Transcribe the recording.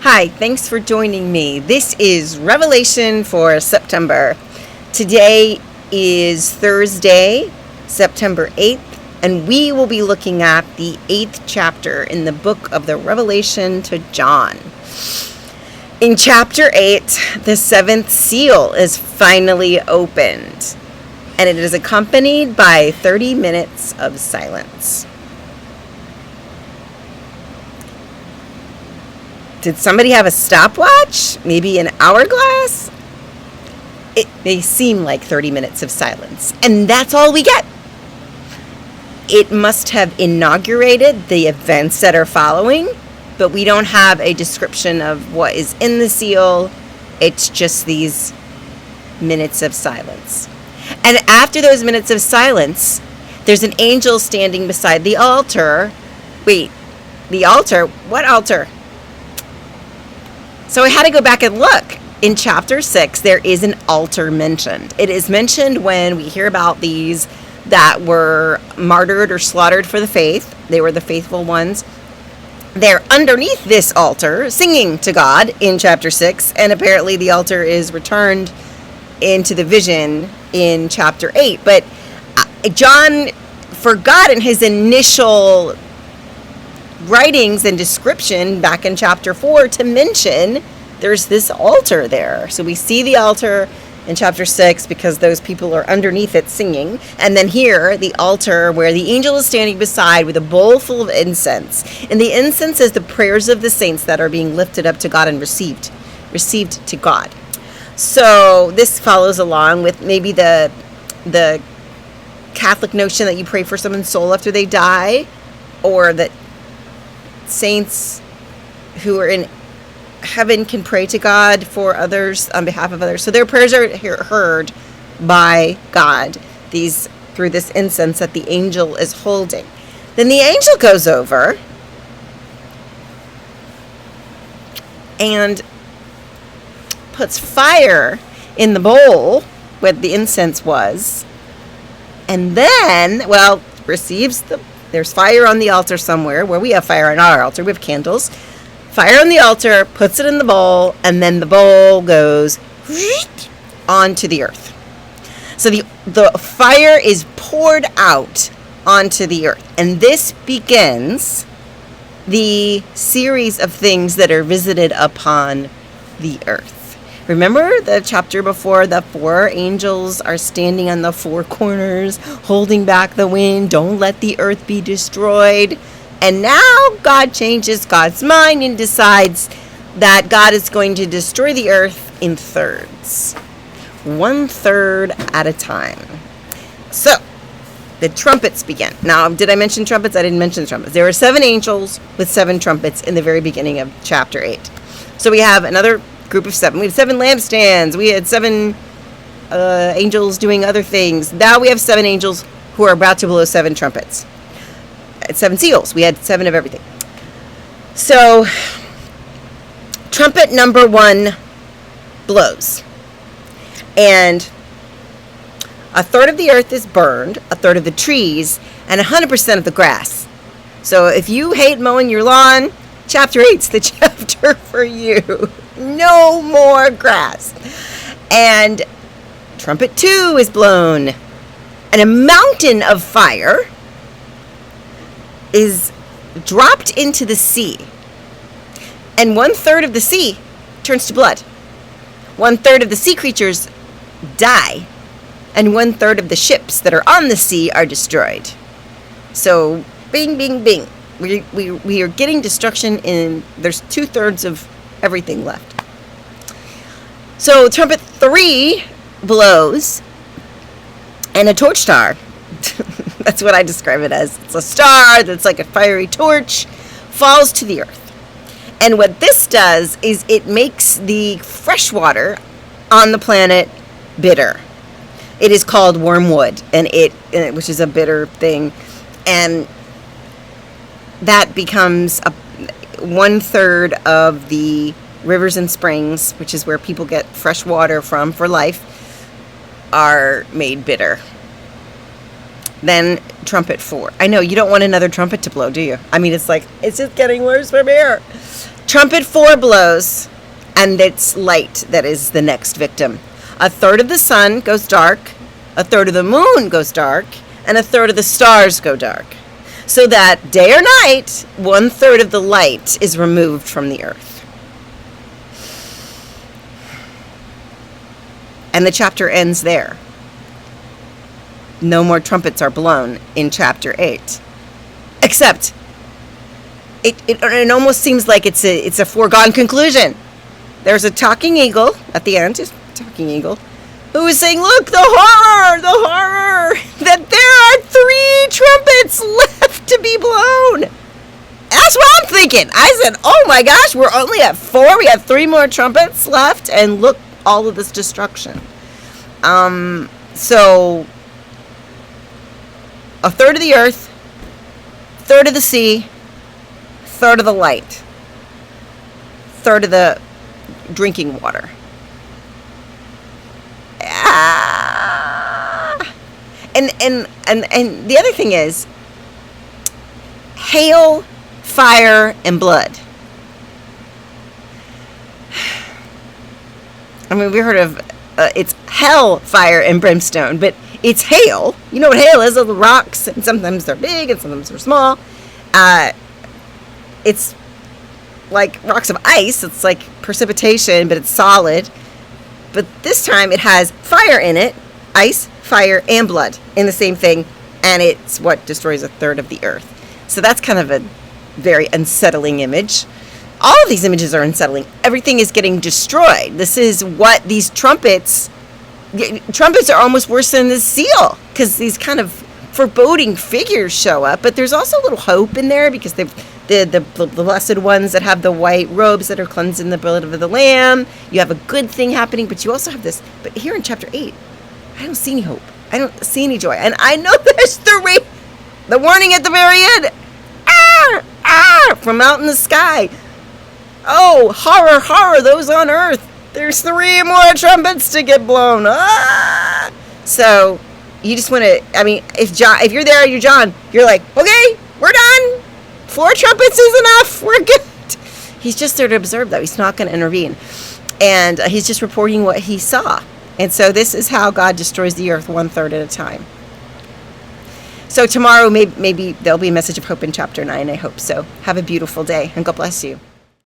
Hi, thanks for joining me. This is Revelation for September. Today is Thursday, September 8th, and we will be looking at the 8th chapter in the book of the Revelation to John. In chapter 8, the 7th seal is finally opened, and it is accompanied by 30 minutes of silence. Did somebody have a stopwatch? Maybe an hourglass? It may seem like 30 minutes of silence, and that's all we get. It must have inaugurated the events that are following, but we don't have a description of what is in the seal. It's just these minutes of silence. And after those minutes of silence, there's an angel standing beside the altar. Wait, the altar? What altar? So I had to go back and look. In chapter 6, there is an altar mentioned. It is mentioned when we hear about these that were martyred or slaughtered for the faith. They were the faithful ones. They're underneath this altar singing to God in chapter 6, and apparently the altar is returned into the vision in chapter 8. But John forgot in his initial writings and description back in chapter 4 to mention there's this altar there. So we see the altar in chapter 6 because those people are underneath it singing. And then here, the altar where the angel is standing beside with a bowl full of incense. And the incense is the prayers of the saints that are being lifted up to God and received to God. So this follows along with maybe the Catholic notion that you pray for someone's soul after they die, or that saints who are in heaven can pray to God for others on behalf of others. So their prayers are heard by God through this incense that the angel is holding. Then the angel goes over and puts fire in the bowl where the incense was, and then, there's fire on the altar somewhere, where we have fire on our altar. We have candles. Fire on the altar, puts it in the bowl, and then the bowl goes onto the earth. So the fire is poured out onto the earth. And this begins the series of things that are visited upon the earth. Remember the chapter before, the 4 angels are standing on the 4 corners, holding back the wind. Don't let the earth be destroyed. And now God changes God's mind and decides that God is going to destroy the earth in thirds. 1/3 at a time. So, the trumpets begin. Now, did I mention trumpets? I didn't mention the trumpets. There were 7 angels with 7 trumpets in the very beginning of chapter 8. So we have another group of 7. We have 7 lampstands. We had 7 angels doing other things. Now we have 7 angels who are about to blow 7 trumpets. 7 seals. We had 7 of everything. So, trumpet number 1 blows. And 1/3 of the earth is burned, 1/3 of the trees, and 100% of the grass. So if you hate mowing your lawn, chapter 8's the chapter for you. No more grass. And trumpet 2 is blown. And a mountain of fire is dropped into the sea. And 1/3 of the sea turns to blood. 1/3 of the sea creatures die. And 1/3 of the ships that are on the sea are destroyed. So, bing, bing, bing. We are getting destruction in, there's 2/3 of everything left. So trumpet 3 blows, and a torch star, that's what I describe it as. It's a star that's like a fiery torch, falls to the earth. And what this does is it makes the fresh water on the planet bitter. It is called wormwood, which is a bitter thing, and that becomes 1/3 of the rivers and springs, which is where people get fresh water from for life, are made bitter. Then trumpet 4. I know, you don't want another trumpet to blow, do you? I mean, it's like, it's just getting worse from here. Trumpet 4 blows, and it's light that is the next victim. A third of the sun goes dark, a third of the moon goes dark, and a third of the stars go dark. So that day or night, 1/3 of the light is removed from the earth. And the chapter ends there. No more trumpets are blown in chapter 8. Except, it almost seems like it's a foregone conclusion. There's a talking eagle at the end, just a talking eagle, who is saying, look, the horror, that there are 3 trumpets left to be blown. That's what I'm thinking. I said, oh my gosh, we're only at 4. We have 3 more trumpets left, and look, all of this destruction. So, a third of the earth, third of the sea, third of the light, third of the drinking water. And the other thing is hail, fire, and blood. I mean, we heard of it's hell, fire, and brimstone, but it's hail. You know what hail is? The rocks, and sometimes they're big and sometimes they're small. It's like rocks of ice. It's like precipitation, but it's solid. But this time it has fire in it, ice, fire, and blood in the same thing, and it's what destroys a third of the earth. So that's kind of a very unsettling image. All of these images are unsettling. Everything is getting destroyed. This is what these trumpets are almost worse than the seal, because these kind of foreboding figures show up, but there's also a little hope in there, because the blessed ones that have the white robes that are cleansed in the blood of the Lamb. You have a good thing happening, but you also have this. But here in chapter 8, I don't see any hope. I don't see any joy. And I know there's the warning at the very end. From out in the sky. Oh, horror, horror, those on earth. There's 3 more trumpets to get blown. So you just want to, I mean, if you're there, you're John, you're like, okay, we're done. 4 trumpets is enough. We're good. He's just there to observe, though. He's not going to intervene. And he's just reporting what he saw. And so this is how God destroys the earth 1/3 at a time. So tomorrow, maybe there'll be a message of hope in chapter 9. I hope so. Have a beautiful day, and God bless you.